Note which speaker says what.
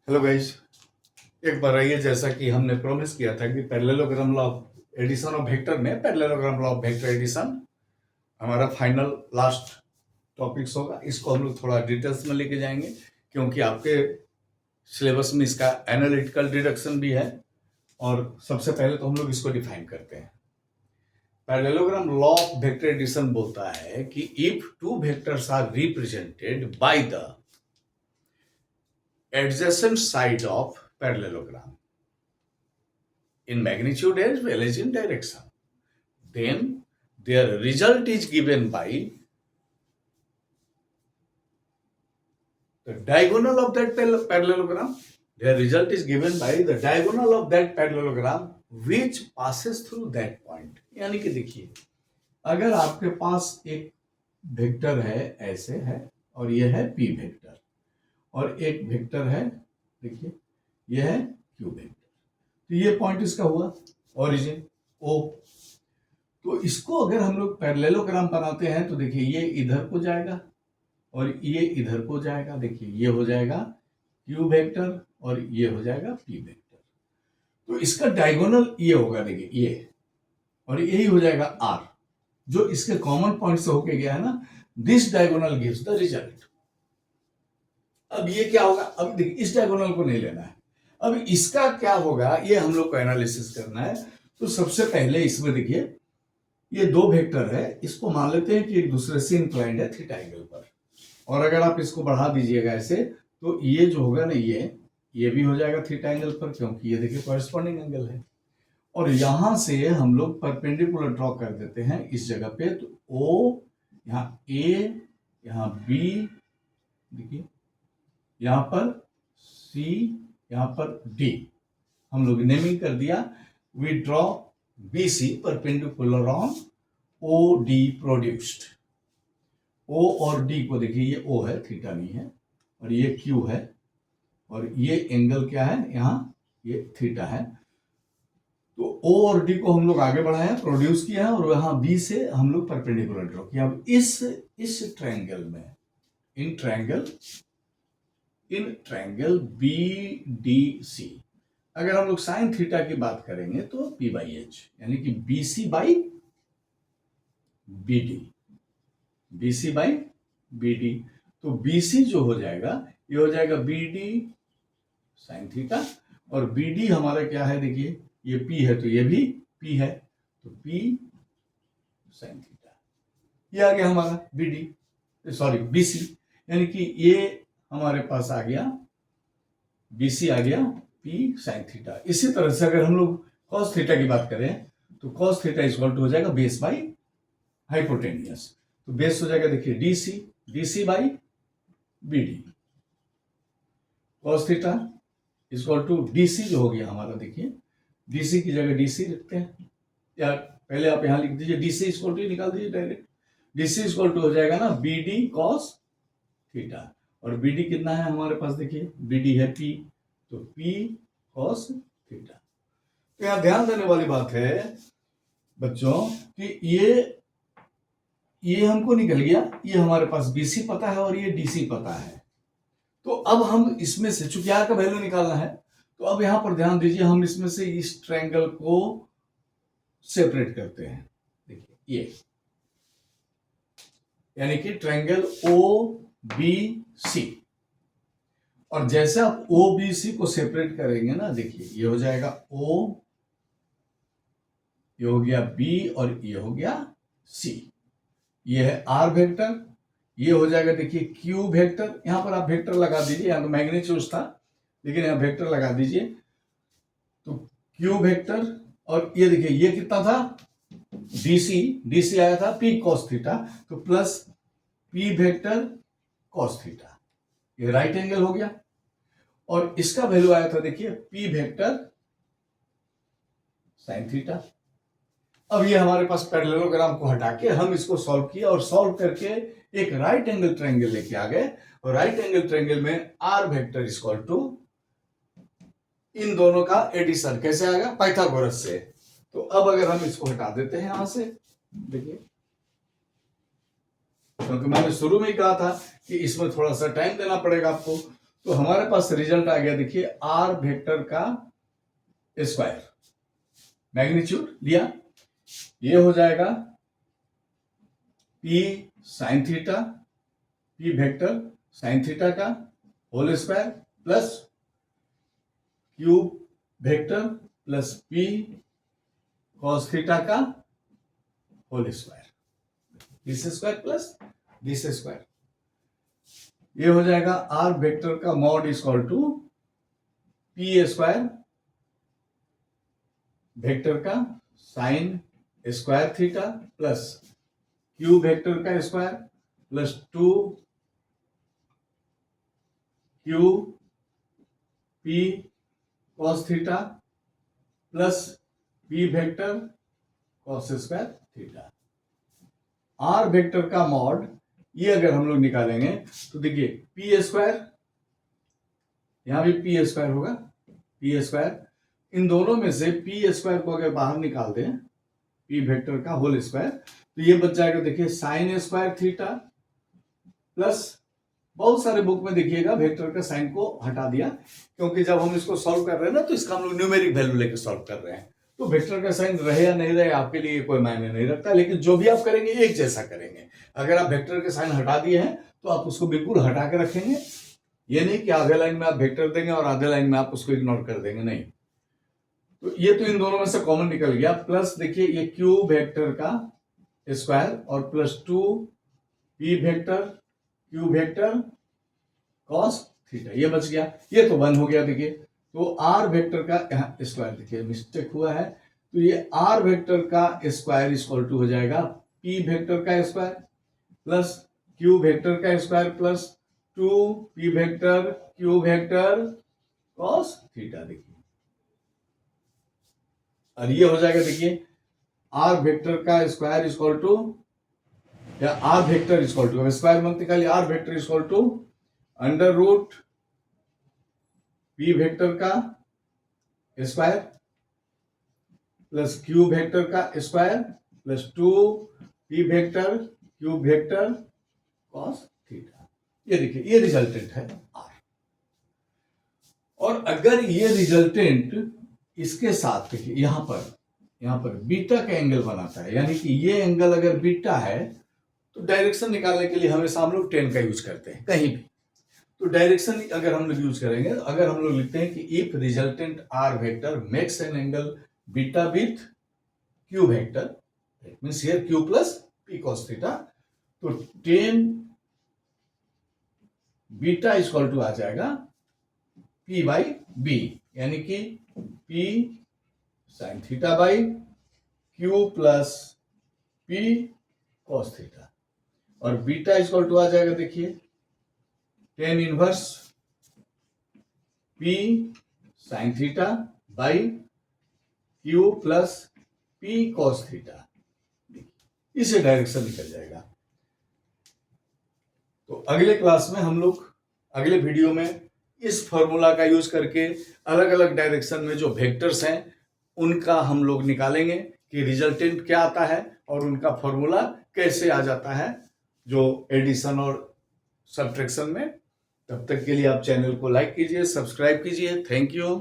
Speaker 1: Hello guys, एक बार आइए, जैसा कि हमने प्रॉमिस किया था कि parallelogram law of addition of vector में parallelogram law of vector addition हमारा फाइनल लास्ट टॉपिक्स होगा। इसको हम लोग थोड़ा डिटेल्स में लेके जाएंगे क्योंकि आपके सिलेबस में इसका एनालिटिकल डिडक्शन भी है। और सबसे पहले तो हम लोग इसको डिफाइन करते हैं। Parallelogram law of vector addition बोलता है कि if two vectors are represented by the adjacent side of parallelogram in magnitude as well as in direction, then their result is given by the diagonal of that parallelogram. Their result is given by the diagonal of that parallelogram which passes through that point. यानी कि देखिए, अगर आपके पास एक vector है, ऐसे है, और यह है p वेक्टर, और एक वेक्टर है, देखिए यह है q वेक्टर, तो ये पॉइंट इसका हुआ ओरिजिन O। तो इसको अगर हम लोग पैरेललोग्राम बनाते हैं तो देखिए ये इधर को जाएगा और ये इधर को जाएगा। देखिए ये हो जाएगा q वेक्टर और ये हो जाएगा p वेक्टर। तो इसका डायगोनल ये होगा, देखिए ये, और यही हो जाएगा r, जो इसके कॉमन पॉइंट से होके गया है ना। This diagonal gives the result. अब ये क्या होगा, अब देखिए इस डायगोनल को नहीं लेना है, अब इसका क्या होगा ये हम लोग को एनालिसिस करना है। तो सबसे पहले इसमें देखिए ये दो वेक्टर है, इसको मान लेते हैं कि एक दूसरे से इंक्लाइंड है थीटा एंगल पर, और अगर आप इसको बढ़ा दीजिएगा ऐसे तो ये जो होगा ना, ये भी हो जाएगा थीटा एंगल पर, क्योंकि ये देखिए कॉरेस्पॉन्डिंग एंगल है। और यहां से हम लोग परपेंडिकुलर ड्रॉ कर देते हैं इस जगह पे, तो O यहाँ A, यहाँ B, देखिए यहाँ पर C, यहाँ पर D, हम लोग नेमिंग कर दिया। We draw BC perpendicular on OD produced. O और D को देखिए, ये O है, थीटा नहीं है, और ये Q है, और ये एंगल क्या है यहाँ, ये थीटा है। तो O और D को हम लोग आगे बढ़ाया, प्रोड्यूस किया है, और यहाँ B से हम लोग परपेंडिकुलर ड्रॉ किया। अब इस ट्रायंगल में, इन ट्रायंगल BDC, अगर हम लोग साइन थीटा की बात करेंगे तो P/H, यानी कि BC बाई BD। तो BC जो हो जाएगा, ये हो जाएगा BD साइन थीटा, और BD हमारा क्या है, देखिए ये P है तो ये भी P है, तो P साइन थीटा, ये आ गया हमारा BC, यानी कि ये हमारे पास आ गया BC, आ गया P साइन थीटा। इसी तरह से अगर हम लोग cos थीटा की बात करें तो cos थीटा इक्वल टू हो जाएगा बेस बाई हाइपोटेनियस, तो बेस हो जाएगा देखिए DC by BD। cos theta equal to DC जो हो गया हमारा, देखिए DC की जगह DC रखते हैं, या पहले आप यहां लिख दीजिए DC इक्वल टू निकाल दीजिए डायरेक्ट। DC इक्वल टू हो जाएगा ना BD cos थीटा, और BD कितना है हमारे पास, देखिए BD है P, तो P cos थीटा। तो यहां ध्यान देने वाली बात है बच्चों कि ये हमको निकल गया, ये हमारे पास BC पता है और ये DC पता है। तो अब हम इसमें से, चूंकि R का वैल्यू निकालना है, तो अब यहां पर ध्यान दीजिए, हम इसमें से इस ट्रायंगल को सेपरेट करते हैं। देखिए ये, यानी कि ट्रायंगल OBC, और जैसे आप OBC को सेपरेट करेंगे ना, देखिए ये हो जाएगा O, ये हो गया B, और ये हो गया C। ये है R वेक्टर, ये हो जाएगा देखिए Q वेक्टर। यहां पर आप वेक्टर लगा दीजिए, यहां तो मैग्नीट्यूड था लेकिन यहां वेक्टर लगा दीजिए, तो Q वेक्टर, और ये देखिए ये कितना था, DC आया था P cos थीटा, तो plus P vector cos theta, ये राइट एंगल हो गया। और इसका वैल्यू आया था देखिए P वेक्टर साइन थीटा। अब ये हमारे पास पैरेललोग्राम को हटा के हम इसको सॉल्व किया, और सॉल्व करके एक राइट एंगल ट्रायंगल लेके आ गए, और राइट एंगल ट्रायंगल में R वेक्टर इक्वल टू इन दोनों का एडिशन कैसे आएगा, पाइथागोरस से। तो अब अगर हम इसको हटा देते हैं यहां से, देखिए क्योंकि मैंने शुरू में ही कहा था कि इसमें थोड़ा सा टाइम देना पड़ेगा आपको, तो हमारे पास रिजल्ट आ गया, देखिए आर वेक्टर का स्क्वायर, मैग्नीट्यूड लिया, ये हो जाएगा P sine theta, P vector sine theta का whole square plus Q vector plus P cos theta का whole square, this square plus this square, ये हो जाएगा आर वेक्टर का mod equal to P square vector का sine square theta plus Q vector का square plus 2 Q P cos theta plus P vector cos square theta. Are vector का mod ये अगर हम लोग निकालेंगे तो देखिए पी स्क्वायर, यहां भी पी स्क्वायर होगा, पी स्क्वायर, इन दोनों में से पी स्क्वायर को अगर बाहर निकाल दें, पी वेक्टर का होल स्क्वायर, तो ये बच जाएगा देखिए साइन स्क्वायर थीटा प्लस, बहुत सारे बुक में देखिएगा वेक्टर का साइन को हटा दिया, क्योंकि जब हम इसको सॉल्व कर रहे हैं ना तो इसका हम लोग न्यूमेरिक वैल्यू लेके सॉल्व कर रहे हैं, तो वेक्टर का साइन रहे या नहीं रहे आपके लिए कोई मायने नहीं रखता, लेकिन जो भी आप करेंगे एक जैसा करेंगे। अगर आप वेक्टर के साइन हटा दिए हैं तो आप उसको बिल्कुल हटा के रखेंगे, ये नहीं कि आधे लाइन में आप वेक्टर देंगे और आधे लाइन में आप उसको इग्नोर कर देंगे, नहीं। तो ये तो इन दोनों में से कॉमन निकल गया, प्लस देखिए ये क्यू वेक्टर का स्क्वायर और plus 2 P vector Q vector cos theta, ये बच गया, ये तो 1 हो गया। देखिए तो आर वेक्टर का यहाँ स्क्वायर, देखिए मिस्टेक हुआ है, तो ये आर वेक्टर का स्क्वायर इक्वल टू हो जाएगा पी वेक्टर का स्क्वायर प्लस क्यू वेक्टर का square plus 2 P vector Q vector cos theta. देखिए और ये हो जाएगा, देखिए आर वेक्टर का स्क्वायर इक्वल टू, या R vector equal to, square मत निकालिए, R vector equal to under root P vector का स्क्वायर प्लस क्यू वेक्टर का square plus 2 P vector Q vector cos theta. ये देखिए ये रिजल्टेंट है आर, और अगर ये रिजल्टेंट इसके साथ देखिए यहां पर बीटा का एंगल बनाता है, यानी कि ये एंगल अगर बीटा है तो डायरेक्शन निकालने के लिए हमेशा हम लोग टेन का यूज करते हैं कहीं भी, तो डायरेक्शन अगर हम लोग यूज करेंगे, अगर हम लोग लिखते हैं कि if resultant R vector makes an angle beta with Q vector, that means here Q plus P cos theta, तो टेन बीटा इक्वल टू आ जाएगा पी बाई बी, यानी कि P sine theta by Q plus P cos theta, और beta equal to आ जाएगा, देखिए tan inverse P sine theta by Q plus P cos theta, इसे direction निकल जाएगा। तो अगले क्लास में हम लोग अगले वीडियो में इस फॉर्मूला का यूज करके अलग अलग डायरेक्शन में जो वेक्टर्स हैं उनका हम लोग निकालेंगे कि रिजल्टेंट क्या आता है और उनका फॉर्मूला कैसे आ जाता है जो एडिशन और सब्ट्रैक्शन में। तब तक के लिए आप चैनल को लाइक कीजिए, सब्सक्राइब कीजिए। Thank you.